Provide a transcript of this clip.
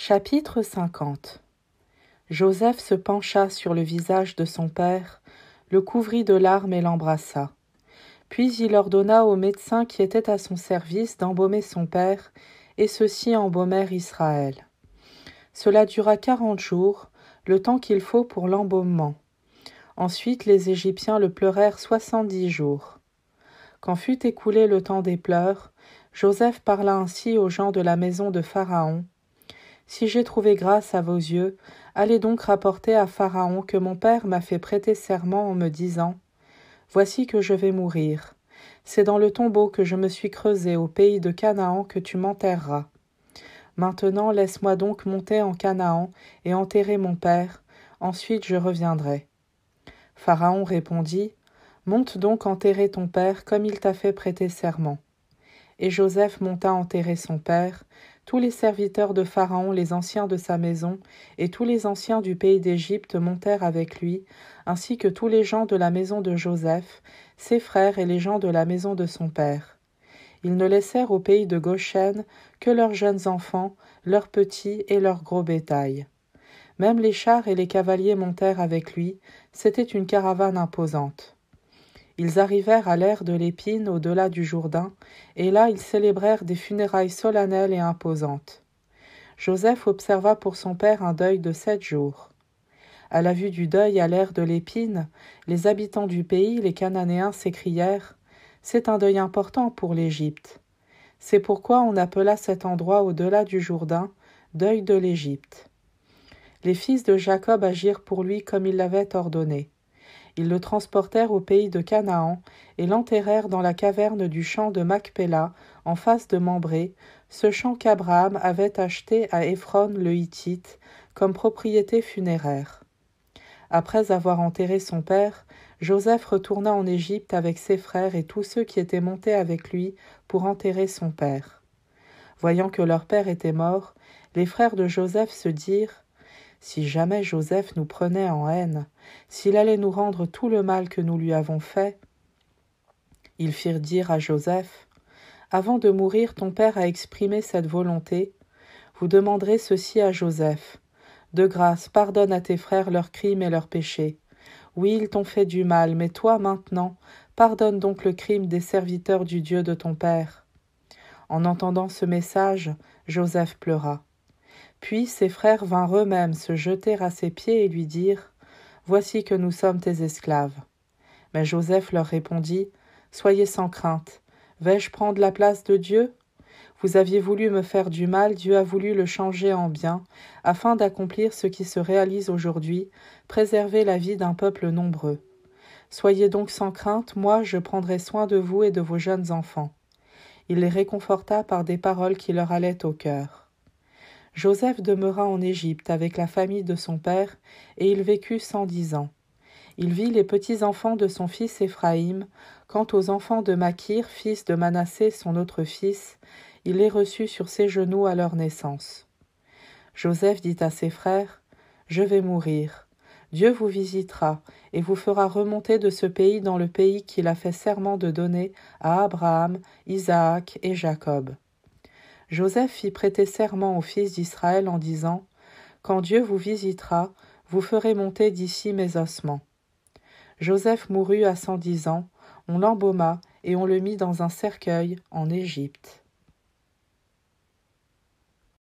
Chapitre 50. Joseph se pencha sur le visage de son père, le couvrit de larmes et l'embrassa. Puis il ordonna aux médecins qui étaient à son service d'embaumer son père, et ceux-ci embaumèrent Israël. Cela dura 40 jours, le temps qu'il faut pour l'embaumement. Ensuite les Égyptiens le pleurèrent 70 jours. Quand fut écoulé le temps des pleurs, Joseph parla ainsi aux gens de la maison de Pharaon. « Si j'ai trouvé grâce à vos yeux, allez donc rapporter à Pharaon que mon père m'a fait prêter serment en me disant « Voici que je vais mourir. C'est dans le tombeau que je me suis creusé au pays de Canaan que tu m'enterreras. Maintenant laisse-moi donc monter en Canaan et enterrer mon père, ensuite je reviendrai. » Pharaon répondit « Monte donc enterrer ton père comme il t'a fait prêter serment. » Et Joseph monta enterrer son père. Tous les serviteurs de Pharaon, les anciens de sa maison, et tous les anciens du pays d'Égypte montèrent avec lui, ainsi que tous les gens de la maison de Joseph, ses frères et les gens de la maison de son père. Ils ne laissèrent au pays de Goshen que leurs jeunes enfants, leurs petits et leurs gros bétail. Même les chars et les cavaliers montèrent avec lui, c'était une caravane imposante. Ils arrivèrent à l'ère de l'Épine, au-delà du Jourdain, et là ils célébrèrent des funérailles solennelles et imposantes. Joseph observa pour son père un deuil de 7 jours. À la vue du deuil à l'ère de l'Épine, les habitants du pays, les Cananéens, s'écrièrent « C'est un deuil important pour l'Égypte. » C'est pourquoi on appela cet endroit au-delà du Jourdain « deuil de l'Égypte ». Les fils de Jacob agirent pour lui comme il l'avait ordonné. Ils le transportèrent au pays de Canaan et l'enterrèrent dans la caverne du champ de Macpéla, en face de Mambré, ce champ qu'Abraham avait acheté à Éphron le Hittite comme propriété funéraire. Après avoir enterré son père, Joseph retourna en Égypte avec ses frères et tous ceux qui étaient montés avec lui pour enterrer son père. Voyant que leur père était mort, les frères de Joseph se dirent « Si jamais Joseph nous prenait en haine, s'il allait nous rendre tout le mal que nous lui avons fait. » Ils firent dire à Joseph « Avant de mourir, ton père a exprimé cette volonté. Vous demanderez ceci à Joseph. De grâce, pardonne à tes frères leurs crimes et leurs péchés. Oui, ils t'ont fait du mal, mais toi maintenant, pardonne donc le crime des serviteurs du Dieu de ton père. » En entendant ce message, Joseph pleura. Puis ses frères vinrent eux-mêmes se jeter à ses pieds et lui dirent « Voici que nous sommes tes esclaves. » Mais Joseph leur répondit « Soyez sans crainte. Vais-je prendre la place de Dieu? Vous aviez voulu me faire du mal, Dieu a voulu le changer en bien, afin d'accomplir ce qui se réalise aujourd'hui, préserver la vie d'un peuple nombreux. Soyez donc sans crainte, moi je prendrai soin de vous et de vos jeunes enfants. » Il les réconforta par des paroles qui leur allaient au cœur. Joseph demeura en Égypte avec la famille de son père, et il vécut 110 ans. Il vit les petits-enfants de son fils Éphraïm. Quant aux enfants de Makir, fils de Manassé, son autre fils, il les reçut sur ses genoux à leur naissance. Joseph dit à ses frères, « Je vais mourir. Dieu vous visitera et vous fera remonter de ce pays dans le pays qu'il a fait serment de donner à Abraham, Isaac et Jacob. » Joseph fit prêter serment aux fils d'Israël en disant « Quand Dieu vous visitera, vous ferez monter d'ici mes ossements. » Joseph mourut à 110 ans, on l'embauma et on le mit dans un cercueil en Égypte.